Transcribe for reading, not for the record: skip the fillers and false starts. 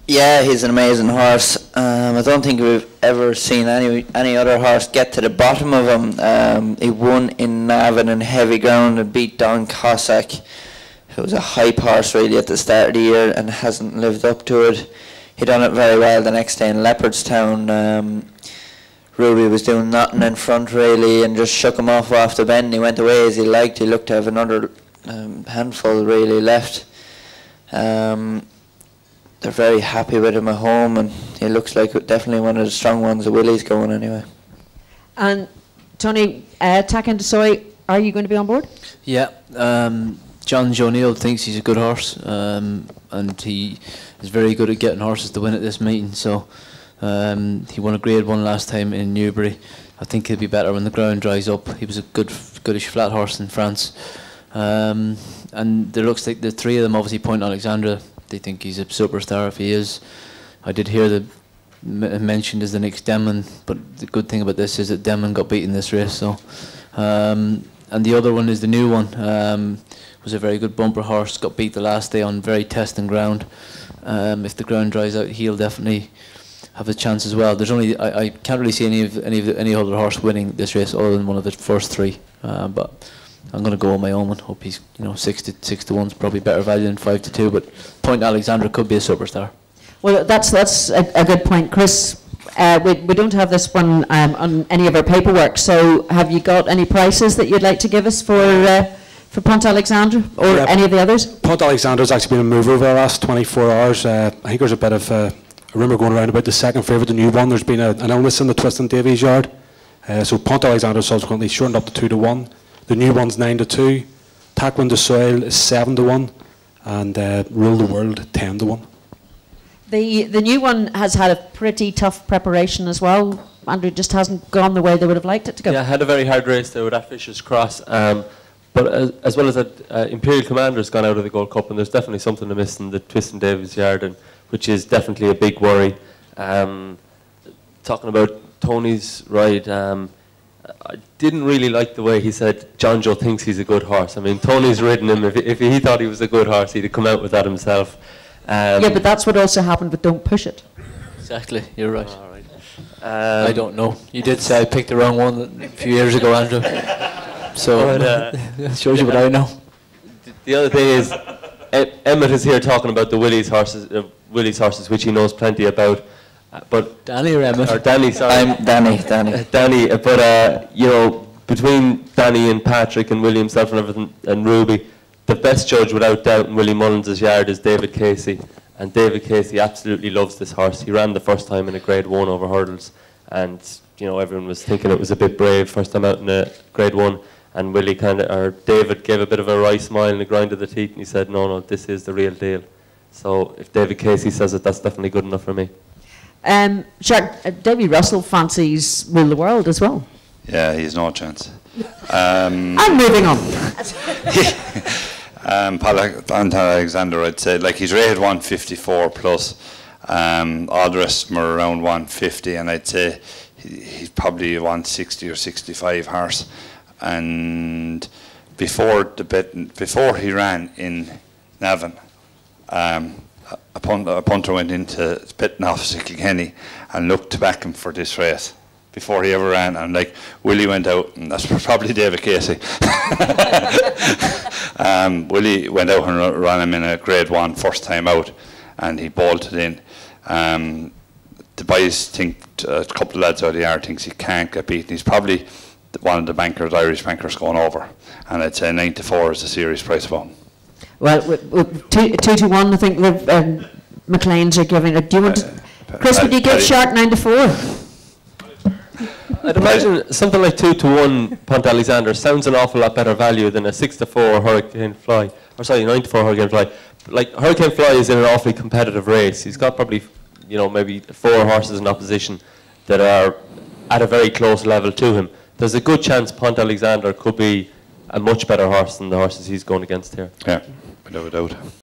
Yeah, he's an amazing horse. I don't think we've ever seen any other horse get to the bottom of him. He won in Navan in heavy ground and beat Don Cossack, who was a hype horse really at the start of the year and hasn't lived up to it. He done it very well the next day in Leopardstown. Ruby was doing nothing in front really and just shook him off the bend. He went away as he liked. He looked to have another handful really left. They're very happy with him at home, and he looks like definitely one of the strong ones. The Willie's going anyway. And Tony, Tack Soy, are you going to be on board? Yeah, John O'Neill thinks he's a good horse, and he is very good at getting horses to win at this meeting. So he won a Grade 1 last time in Newbury. I think he'll be better when the ground dries up. He was a goodish flat horse in France, and there looks like the three of them obviously Point Alexandra. They think he's a superstar if he is. I did hear that mentioned as the next Denman, but the good thing about this is that Denman got beaten this race. So, and the other one is the new one. Was a very good bumper horse. Got beat the last day on very testing ground. If the ground dries out, he'll definitely have a chance as well. There's only I can't really see any other horse winning this race other than one of the first three. But I'm going to go on my own and hope he's 6 to 1's probably better value than 5 to 2. But Point Alexandra could be a superstar. Well, that's a good point, Chris. We don't have this one on any of our paperwork. So have you got any prices that you'd like to give us for Point Alexandra or any of the others? Point Alexandra's actually been a mover over the last 24 hours. I think there's a bit of a rumour going around about the second favourite, the new one. There's been an illness in the twist in Davies Yard. So Point Alexandra subsequently shortened up to 2 to 1. The new one's 9 to 2. Tackling the Soil is 7 to 1. And Rule the World 10 to 1. The new one has had a pretty tough preparation as well. Andrew, just hasn't gone the way they would have liked it to go. Yeah, had a very hard race there with that Fisher's Cross. But as well as that, Imperial Commander's gone out of the Gold Cup, and there's definitely something to miss in the twist in Davies Yard, which is definitely a big worry. Talking about Tony's ride, I didn't really like the way he said John Joe thinks he's a good horse. I mean, Tony's ridden him. If he thought he was a good horse, he'd have come out with that himself. Yeah, but that's what also happened with Don't Push It. Exactly, you're right. All right. I don't know. You did say I picked the wrong one a few years ago, Andrew. So that shows you what I know. The other thing is, Emmett is here talking about the Willie's horses, which he knows plenty about. But Danny or Emmett? Or Danny, sorry. I'm Danny. Danny, but between Danny and Patrick and William himself and everything and Ruby, the best judge without doubt in Willie Mullins' yard is David Casey. And David Casey absolutely loves this horse. He ran the first time in a Grade 1 over hurdles, and everyone was thinking it was a bit brave first time out in a Grade 1. And David gave a bit of a wry smile and a grind of the teeth, and he said, no, this is the real deal. So if David Casey says it, that's definitely good enough for me. Davy Russell fancies Rule the World as well. Yeah, he's no chance. I'm moving on. Point Alexander, I'd say, he's rated 154 plus. All the rest of them are around 150, and I'd say he's probably 160 or 65 horse. And before he ran in Navan, a punter went into pitting opposite Kilkenny and looked to back him for this race before he ever ran, and Willie went out, and that's probably David Casey. Willie went out and ran him in a Grade 1 first time out, and he bolted in. The boys think, a couple of lads out of the yard thinks he can't get beaten. He's probably one of the Irish bankers going over, and I'd say 9 to 4 is the serious price of him. Well, 2 to 1, I think the McLean's are giving it. Do you want to, Chris? Would you give Shark 9 to 4? I'd imagine something like 2 to 1 Point Alexander sounds an awful lot better value than a 6 to 4 Hurricane Fly, or sorry, 9 to 4 Hurricane Fly. Hurricane Fly is in an awfully competitive race. He's got probably, maybe 4 horses in opposition that are at a very close level to him. There's a good chance Point Alexander could be a much better horse than the horses he's going against here. Yeah, without a doubt.